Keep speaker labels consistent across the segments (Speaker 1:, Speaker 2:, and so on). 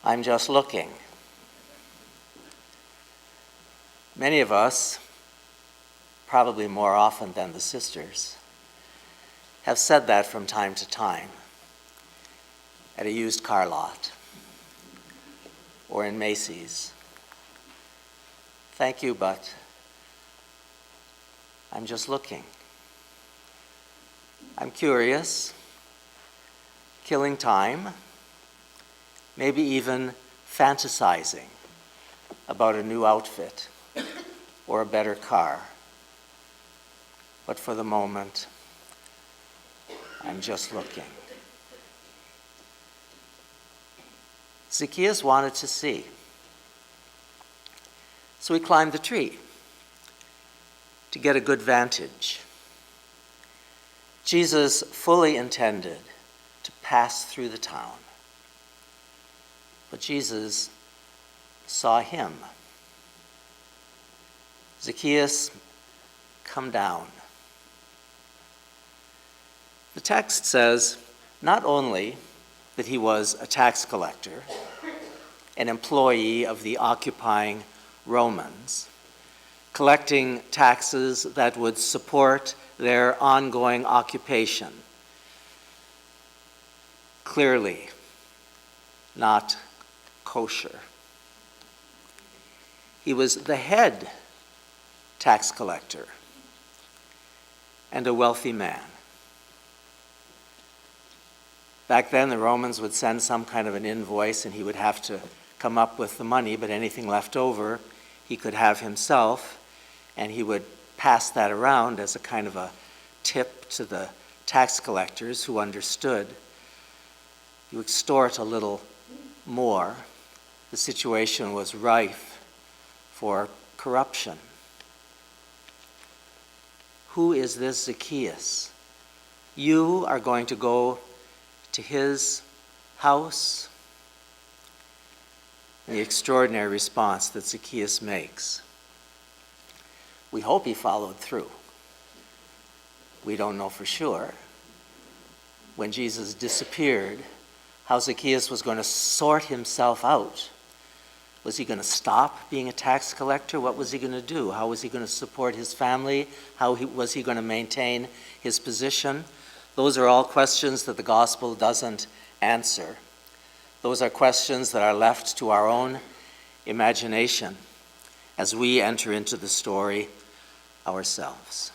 Speaker 1: I'm just looking. Many of us, probably more often than the sisters, have said that from time to time at a used car lot or in Macy's. Thank you, but I'm just looking. I'm curious, killing time, maybe even fantasizing about a new outfit or a better car. But for the moment, I'm just looking. Zacchaeus wanted to see. So he climbed the tree to get a good vantage. Jesus fully intended to pass through the town, but Jesus saw him. Zacchaeus, come down. The text says not only that he was a tax collector, an employee of the occupying Romans, collecting taxes that would support their ongoing occupation. Clearly not kosher. He was the head tax collector and a wealthy man. Back then, the Romans would send some kind of an invoice and he would have to come up with the money, but anything left over he could have himself, and he would pass that around as a kind of a tip to the tax collectors who understood. You extort a little more. The situation was rife for corruption. Who is this Zacchaeus? You are going to go to his house? The extraordinary response that Zacchaeus makes. We hope he followed through. We don't know for sure. When Jesus disappeared, how Zacchaeus was going to sort himself out. Was he going to stop being a tax collector? What was he going to do? How was he going to support his family? Was he going to maintain his position? Those are all questions that the gospel doesn't answer. Those are questions that are left to our own imagination as we enter into the story ourselves.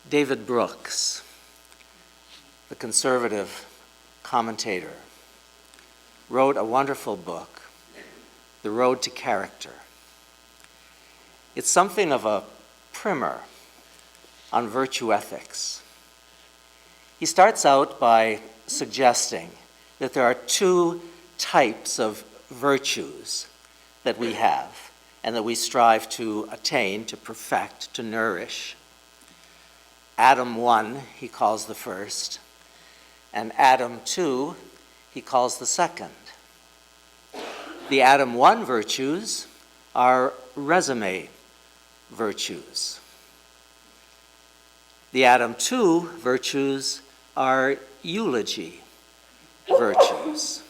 Speaker 1: David Brooks, the conservative commentator, wrote a wonderful book, The Road to Character. It's something of a primer on virtue ethics. He starts out by suggesting that there are two types of virtues that we have and that we strive to attain, to perfect, to nourish. Adam 1, he calls the first, and Adam 2, he calls the second. The Adam 1 virtues are resume virtues. The Adam 2 virtues are eulogy virtues.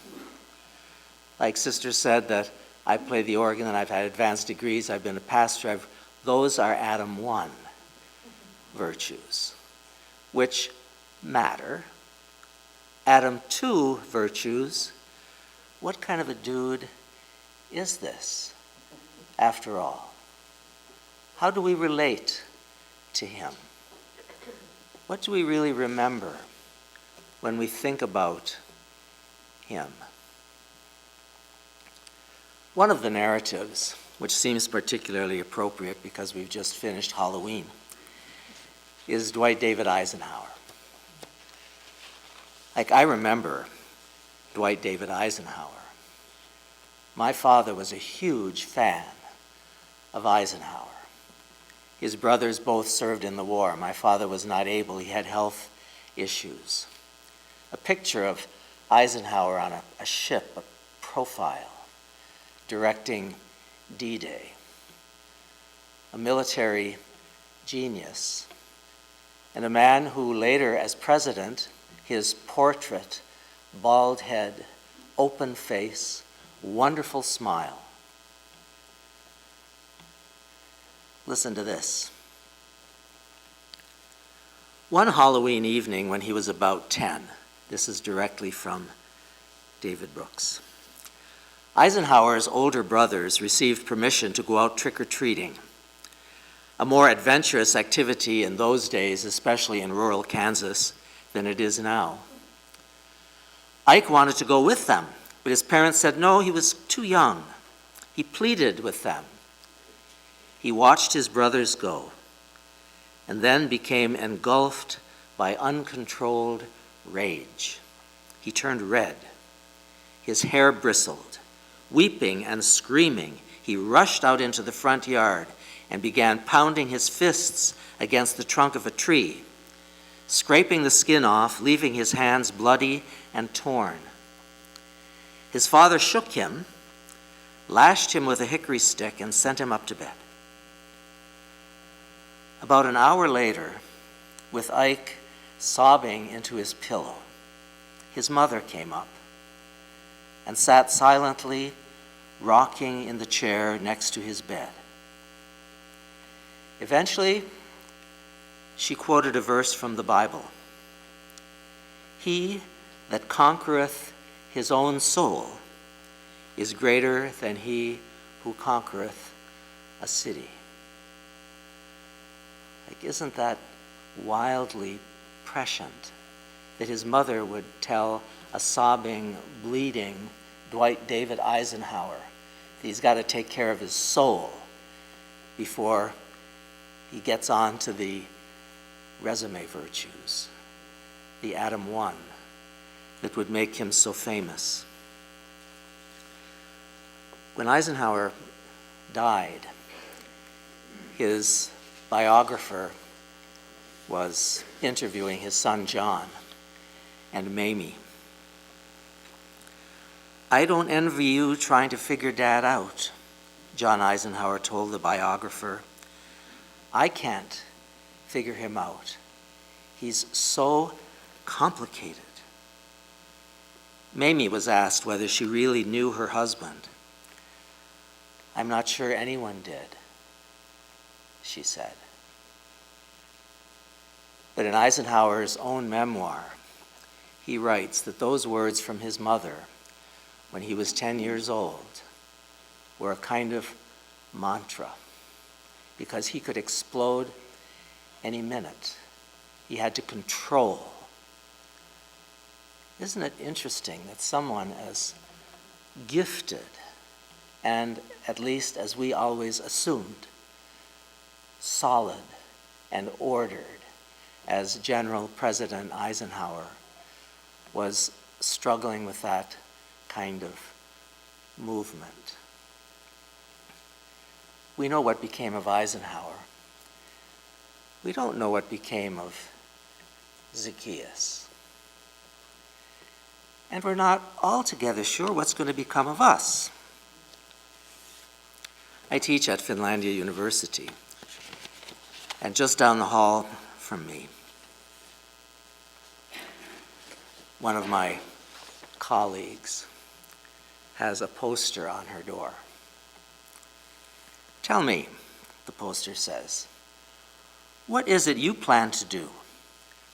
Speaker 1: Like Sister said that I play the organ and I've had advanced degrees, I've been a pastor, those are Adam 1 virtues, which matter. Adam 2 virtues, what kind of a dude is this, after all? How do we relate to him? What do we really remember when we think about him? One of the narratives, which seems particularly appropriate because we've just finished Halloween, is Dwight David Eisenhower. I remember Dwight David Eisenhower. My father was a huge fan of Eisenhower. His brothers both served in the war. My father was not able, he had health issues. A picture of Eisenhower on a ship, a profile, directing D-Day. A military genius, and a man who later, as president, his portrait bald head, open face, wonderful smile. Listen to this. One Halloween evening when he was about 10, this is directly from David Brooks, Eisenhower's older brothers received permission to go out trick-or-treating, a more adventurous activity in those days, especially in rural Kansas, than it is now. Ike wanted to go with them, but his parents said no, he was too young. He pleaded with them. He watched his brothers go, and then became engulfed by uncontrolled rage. He turned red. His hair bristled. Weeping and screaming, he rushed out into the front yard and began pounding his fists against the trunk of a tree, scraping the skin off, leaving his hands bloody and torn. His father shook him, lashed him with a hickory stick, and sent him up to bed. About an hour later, with Ike sobbing into his pillow, his mother came up and sat silently rocking in the chair next to his bed. Eventually, she quoted a verse from the Bible. "He that conquereth his own soul is greater than he who conquereth a city." Like, isn't that wildly prescient that his mother would tell a sobbing, bleeding Dwight David Eisenhower that he's got to take care of his soul before he gets on to the resume virtues, the Atom 1, that would make him so famous. When Eisenhower died, his biographer was interviewing his son John and Mamie. "I don't envy you trying to figure Dad out," John Eisenhower told the biographer. "I can't figure him out. He's so complicated." Mamie was asked whether she really knew her husband. "I'm not sure anyone did," she said. But in Eisenhower's own memoir, he writes that those words from his mother when he was 10 years old were a kind of mantra, because he could explode any minute. He had to control. Isn't it interesting that someone as gifted and, at least as we always assumed, solid and ordered as General President Eisenhower was struggling with that kind of movement? We know what became of Eisenhower. We don't know what became of Zacchaeus. And we're not altogether sure what's going to become of us. I teach at Finlandia University, and just down the hall from me, one of my colleagues has a poster on her door. "Tell me," the poster says, "what is it you plan to do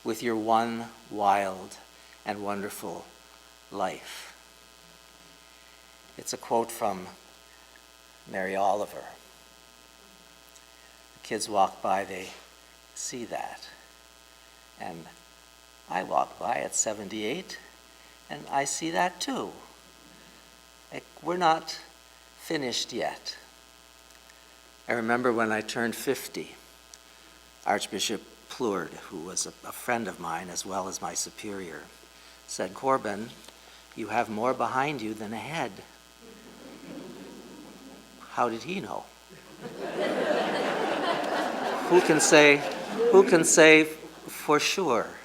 Speaker 1: with your one wild and wonderful life?" It's a quote from Mary Oliver. The kids walk by, they see that. And I walk by at 78, and I see that too. Like, we're not finished yet. I remember when I turned 50, Archbishop Plourde, who was a friend of mine as well as my superior, said, "Corbin, you have more behind you than ahead." How did he know? Who can say for sure?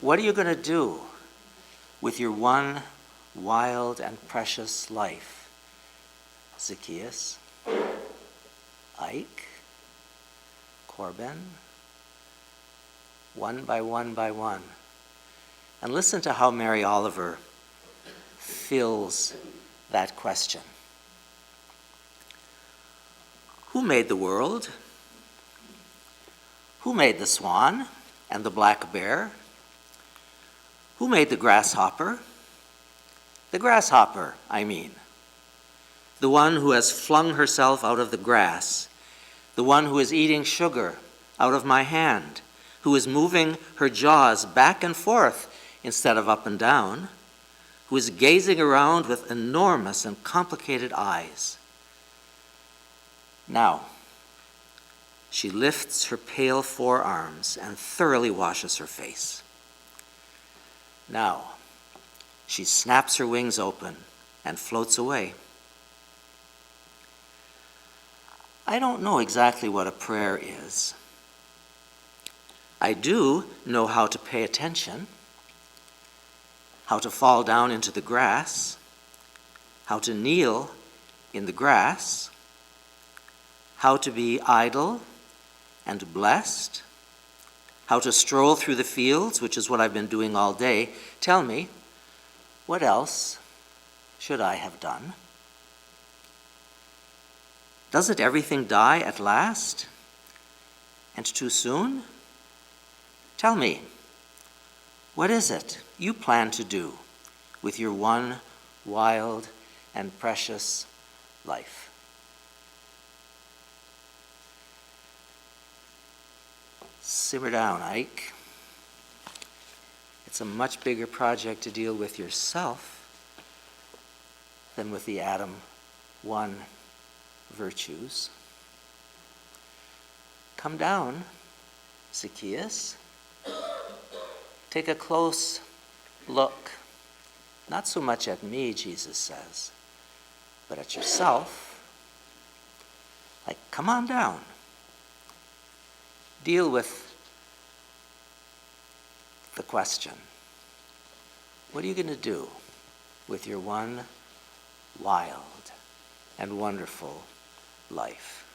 Speaker 1: What are you going to do with your one wild and precious life? Zacchaeus, Ike, Corbin, one by one, And listen to how Mary Oliver fills that question. Who made the world? Who made the swan and the black bear? Who made the grasshopper? The grasshopper, I mean. The one who has flung herself out of the grass. The one who is eating sugar out of my hand. Who is moving her jaws back and forth instead of up and down. Who is gazing around with enormous and complicated eyes. Now, she lifts her pale forearms and thoroughly washes her face. Now, she snaps her wings open and floats away. I don't know exactly what a prayer is. I do know how to pay attention, how to fall down into the grass, how to kneel in the grass, how to be idle and blessed, how to stroll through the fields, which is what I've been doing all day. Tell me, what else should I have done? Doesn't everything die at last? And too soon? Tell me, what is it you plan to do with your one wild and precious life? Simmer down, Ike. It's a much bigger project to deal with yourself than with the Adam 1 virtues. Come down, Zacchaeus. Take a close look, not so much at me, Jesus says, but at yourself. Like, come on down. Deal with the question. What are you going to do with your one wild and wonderful life?